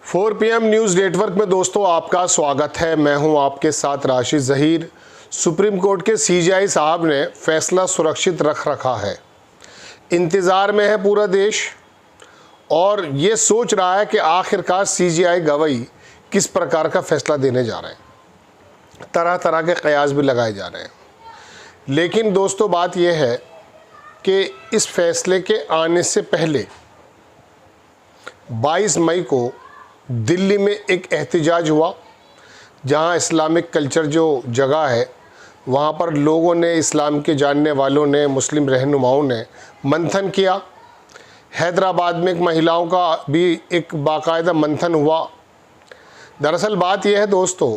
4 PM news network में दोस्तों आपका स्वागत है। मैं हूं आपके साथ राशिद ज़हीर। सुप्रीम कोर्ट के CJI साहब ने फैसला सुरक्षित रख रखा है। इंतज़ार में है पूरा देश और ये सोच रहा है कि आखिरकार CJI गवाही किस प्रकार का फैसला देने जा रहे हैं। तरह तरह के कयास भी लगाए जा रहे हैं, लेकिन दोस्तों बात यह है कि इस फैसले के आने से पहले 22 मई को दिल्ली में एक एहतजाज हुआ, जहां इस्लामिक कल्चर जो जगह है वहां पर लोगों ने, इस्लाम के जानने वालों ने, मुस्लिम रहनुमाओं ने मंथन किया। हैदराबाद में एक महिलाओं का भी एक बाकायदा मंथन हुआ। दरअसल बात यह है दोस्तों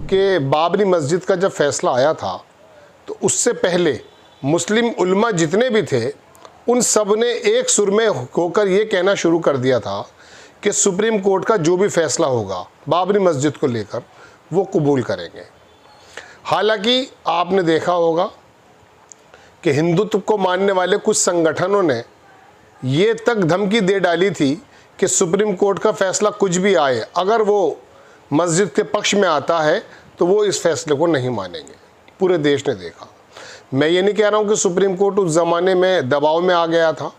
कि बाबरी मस्जिद का जब फैसला आया था तो उससे पहले मुस्लिम उलमा जितने भी थे उन सब ने एक सुर में होकर ये कहना शुरू कर दिया था कि सुप्रीम कोर्ट का जो भी फैसला होगा बाबरी मस्जिद को लेकर वो कबूल करेंगे। हालांकि आपने देखा होगा कि हिंदुत्व को मानने वाले कुछ संगठनों ने ये तक धमकी दे डाली थी कि सुप्रीम कोर्ट का फैसला कुछ भी आए, अगर वो मस्जिद के पक्ष में आता है तो वो इस फैसले को नहीं मानेंगे। पूरे देश ने देखा। मैं ये नहीं कह रहा हूँ कि सुप्रीम कोर्ट उस ज़माने में दबाव में आ गया था,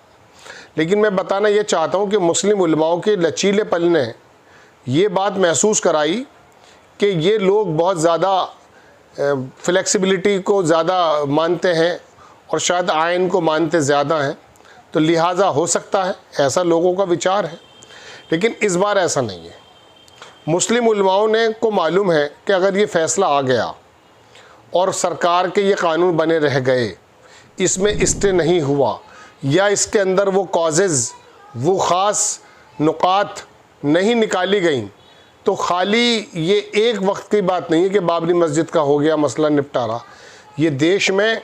लेकिन मैं बताना ये चाहता हूँ कि मुस्लिम उलमाओं के लचीलेपन ने ये बात महसूस कराई कि ये लोग बहुत ज़्यादा फ्लेक्सिबिलिटी को ज़्यादा मानते हैं और शायद आइन को मानते ज़्यादा हैं, तो लिहाजा हो सकता है ऐसा लोगों का विचार है। लेकिन इस बार ऐसा नहीं है। मुस्लिम उलमाओं ने को मालूम है कि अगर ये फ़ैसला आ गया और सरकार के ये कानून बने रह गए, इसमें स्टे नहीं हुआ या इसके अंदर वो कॉजेज़, वो ख़ास नुकात नहीं निकाली गई, तो खाली ये एक वक्त की बात नहीं है कि बाबरी मस्जिद का हो गया मसला निपटारा। ये देश में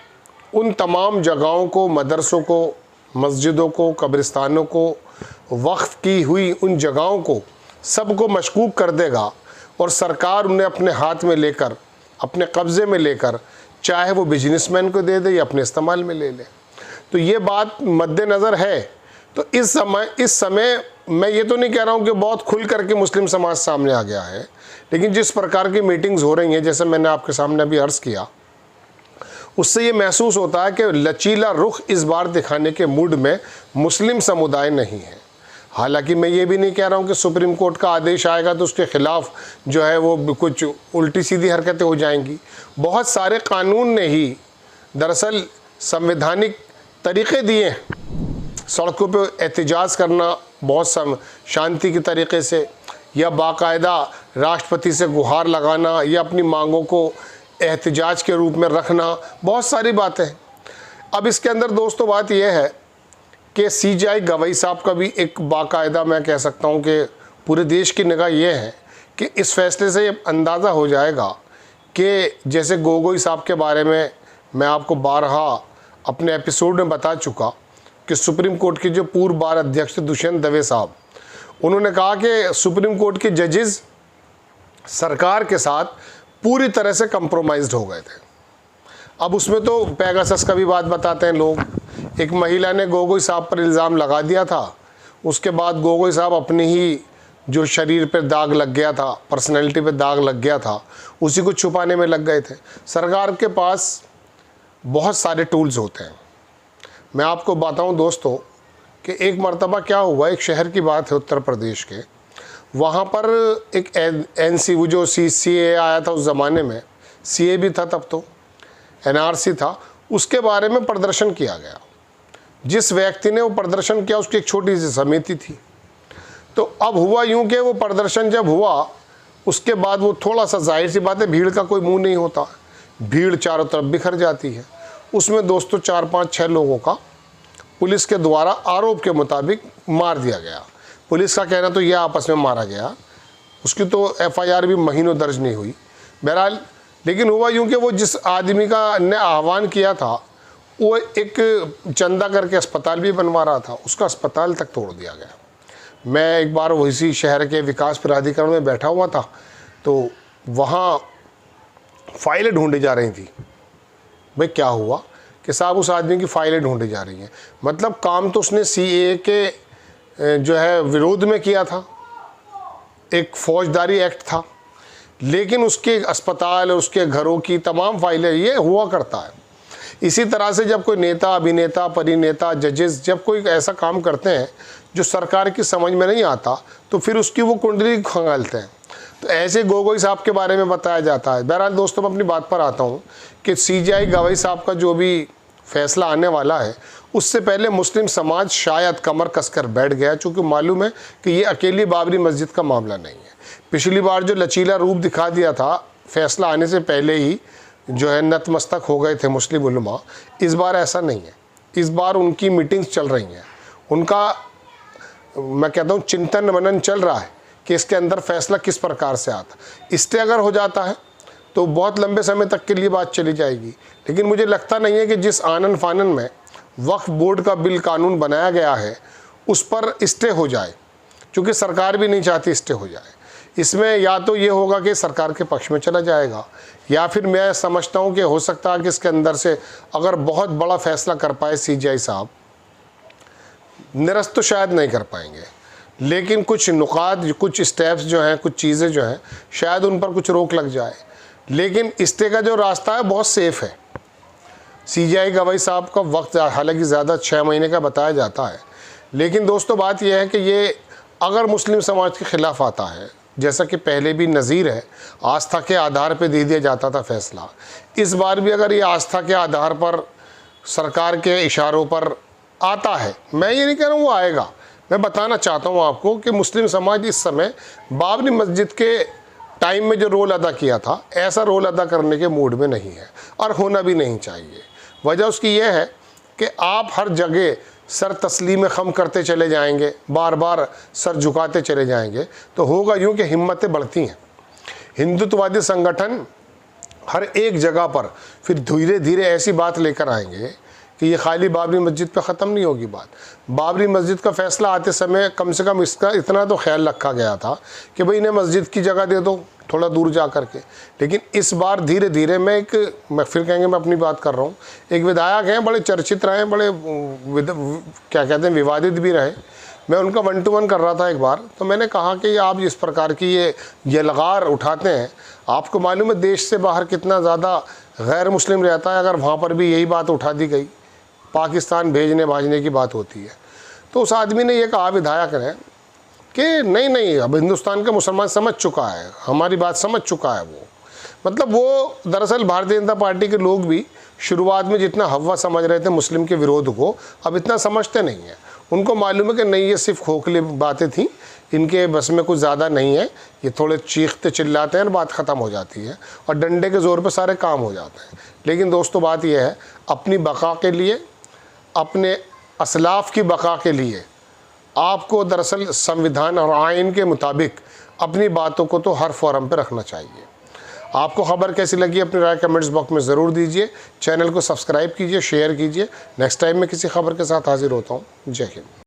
उन तमाम जगहों को, मदरसों को, मस्जिदों को, कब्रिस्तानों को, वक्फ की हुई उन जगहों को सबको मशकूक कर देगा और सरकार उन्हें अपने हाथ में लेकर, अपने कब्ज़े में लेकर, चाहे वो बिजनेसमैन को दे दे या अपने इस्तेमाल में ले ले। तो ये बात मद्देनज़र है। तो इस समय मैं ये तो नहीं कह रहा हूँ कि बहुत खुल करके मुस्लिम समाज सामने आ गया है, लेकिन जिस प्रकार की मीटिंग्स हो रही हैं, जैसे मैंने आपके सामने अभी अर्ज़ किया, उससे ये महसूस होता है कि लचीला रुख इस बार दिखाने के मूड में मुस्लिम समुदाय नहीं है। हालांकि मैं ये भी नहीं कह रहा हूँ कि सुप्रीम कोर्ट का आदेश आएगा तो उसके ख़िलाफ़ जो है वो कुछ उल्टी सीधी हरकतें हो जाएंगी। बहुत सारे कानून ने ही दरअसल संवैधानिक तरीक़े दिए, सड़कों पे एहतजाज करना बहुत शांति के तरीक़े से, या बाकायदा राष्ट्रपति से गुहार लगाना, या अपनी मांगों को एहतजाज के रूप में रखना, बहुत सारी बातें। अब इसके अंदर दोस्तों बात यह है कि CJI गवाही साहब का भी एक बाकायदा, मैं कह सकता हूँ कि पूरे देश की निगाह ये है कि इस फैसले से अंदाज़ा हो जाएगा कि जैसे गोगोई साहब के बारे में मैं आपको बारहा अपने एपिसोड में बता चुका कि सुप्रीम कोर्ट के जो पूर्व बार अध्यक्ष थे दुष्यंत दवे साहब, उन्होंने कहा कि सुप्रीम कोर्ट के जजेस सरकार के साथ पूरी तरह से कंप्रोमाइज़्ड हो गए थे। अब उसमें तो पेगासस का भी बात बताते हैं लोग। एक महिला ने गोगोई साहब पर इल्ज़ाम लगा दिया था, उसके बाद गोगोई साहब अपने ही जो शरीर पर दाग लग गया था, पर्सनैलिटी पे दाग लग गया था, उसी को छुपाने में लग गए थे। सरकार के पास बहुत सारे टूल्स होते हैं। मैं आपको बताऊं दोस्तों कि एक मर्तबा क्या हुआ, एक शहर की बात है उत्तर प्रदेश के, वहाँ पर एक NC वो जो CA आया था उस ज़माने में, CA भी था तब तो, NRC था, उसके बारे में प्रदर्शन किया गया। जिस व्यक्ति ने वो प्रदर्शन किया उसकी एक छोटी सी समिति थी। तो अब हुआ यूँ कि वो प्रदर्शन जब हुआ उसके बाद वो थोड़ा सा, जाहिर सी बात है भीड़ का कोई मुँह नहीं होता, भीड़ चारों तरफ बिखर जाती है। उसमें दोस्तों 4, 5, 6 लोगों का पुलिस के द्वारा आरोप के मुताबिक मार दिया गया। पुलिस का कहना तो यह आपस में मारा गया, उसकी तो FIR भी महीनों दर्ज नहीं हुई। बहरहाल लेकिन हुआ यूँ कि वो जिस आदमी का ने आह्वान किया था वो एक चंदा करके अस्पताल भी बनवा रहा था, उसका अस्पताल तक तोड़ दिया गया। मैं एक बार वही शहर के विकास प्राधिकरण में बैठा हुआ था, तो वहाँ फाइलें ढूंढी जा रही थी। भाई क्या हुआ कि साहब उस आदमी की फाइलें ढूंढी जा रही हैं, मतलब काम तो उसने CA के जो है विरोध में किया था, एक फौजदारी एक्ट था, लेकिन उसके अस्पताल और उसके घरों की तमाम फाइलें ये हुआ करता है। इसी तरह से जब कोई नेता, अभिनेता, परिनेता, जजेस जब कोई ऐसा काम करते हैं जो सरकार की समझ में नहीं आता, तो फिर उसकी वो कुंडली खंगालते हैं। तो ऐसे गोगोई साहब के बारे में बताया जाता है। बहरहाल दोस्तों, मैं अपनी बात पर आता हूँ कि CJI गवई साहब का जो भी फैसला आने वाला है, उससे पहले मुस्लिम समाज शायद कमर कसकर बैठ गया, चूँकि मालूम है कि ये अकेली बाबरी मस्जिद का मामला नहीं है। पिछली बार जो लचीला रूप दिखा दिया था, फैसला आने से पहले ही जो है नतमस्तक हो गए थे मुस्लिम उलमा, इस बार ऐसा नहीं है। इस बार उनकी मीटिंग्स चल रही हैं, उनका मैं कहता हूँ चिंतन मनन चल रहा है कि इसके अंदर फैसला किस प्रकार से आता। स्टे अगर हो जाता है तो बहुत लंबे समय तक के लिए बात चली जाएगी, लेकिन मुझे लगता नहीं है कि जिस आनन फानन में वक्फ बोर्ड का बिल कानून बनाया गया है उस पर स्टे हो जाए, क्योंकि सरकार भी नहीं चाहती स्टे हो जाए। इसमें या तो ये होगा कि सरकार के पक्ष में चला जाएगा, या फिर मैं समझता हूँ कि हो सकता है कि इसके अंदर से अगर बहुत बड़ा फैसला कर पाए CJI साहब, निरस्त तो शायद नहीं कर पाएंगे, लेकिन कुछ नुकात, कुछ स्टेप्स जो हैं, कुछ चीज़ें जो हैं, शायद उन पर कुछ रोक लग जाए। लेकिन स्टे का जो रास्ता है बहुत सेफ़ है। CJI गवई साहब का वक्त हालांकि ज़्यादा 6 महीने का बताया जाता है, लेकिन दोस्तों बात यह है कि ये अगर मुस्लिम समाज के ख़िलाफ़ आता है, जैसा कि पहले भी नज़ीर है, आस्था के आधार पर दे दिया जाता था फैसला, इस बार भी अगर ये आस्था के आधार पर सरकार के इशारों पर आता है, मैं ये नहीं कह रहा हूँ वो आएगा, मैं बताना चाहता हूँ आपको कि मुस्लिम समाज इस समय बाबरी मस्जिद के टाइम में जो रोल अदा किया था, ऐसा रोल अदा करने के मूड में नहीं है और होना भी नहीं चाहिए। वजह उसकी ये है कि आप हर जगह सर तस्लीम खम करते चले जाएंगे, बार बार सर झुकाते चले जाएंगे, तो होगा यूँ कि हिम्मतें बढ़ती हैं। हिंदुत्ववादी संगठन हर एक जगह पर फिर धीरे धीरे ऐसी बात लेकर आएंगे कि ये खाली बाबरी मस्जिद पे ख़त्म नहीं होगी बात। बाबरी मस्जिद का फ़ैसला आते समय कम से कम इसका इतना तो ख्याल रखा गया था कि भाई इन्हें मस्जिद की जगह दे दो थोड़ा दूर जा कर के, लेकिन इस बार धीरे धीरे मैं फिर कहेंगे मैं अपनी बात कर रहा हूँ, एक विधायक हैं, बड़े चर्चित रहे, बड़े क्या कहते हैं विवादित भी रहे। मैं उनका 1 to 1 कर रहा था एक बार, तो मैंने कहा कि आप जिस प्रकार की ये लगार उठाते हैं, आपको मालूम है देश से बाहर कितना ज़्यादा गैर मुस्लिम रहता है, अगर वहाँ पर भी यही बात उठा दी गई, पाकिस्तान भेजने भाजने की बात होती है। तो उस आदमी ने यह कहा, विधायक ने, कि नहीं अब हिंदुस्तान का मुसलमान समझ चुका है, हमारी बात समझ चुका है। वो मतलब वो दरअसल भारतीय जनता पार्टी के लोग भी शुरुआत में जितना हवा समझ रहे थे मुस्लिम के विरोध को, अब इतना समझते नहीं हैं। उनको मालूम है कि नहीं, ये सिर्फ खोखली बातें थी, इनके बस में कुछ ज़्यादा नहीं है, ये थोड़े चीखते चिल्लाते हैं और बात ख़त्म हो जाती है और डंडे के ज़ोर पर सारे काम हो जाते हैं। लेकिन दोस्तों बात यह है, अपनी बका के लिए, अपने असलाफ की बका के लिए आपको दरअसल संविधान और आइन के मुताबिक अपनी बातों को तो हर फोरम पे रखना चाहिए। आपको खबर कैसी लगी अपनी राय कमेंट्स बॉक्स में ज़रूर दीजिए। चैनल को सब्सक्राइब कीजिए, शेयर कीजिए। नेक्स्ट टाइम मैं किसी खबर के साथ हाजिर होता हूँ। जय हिंद।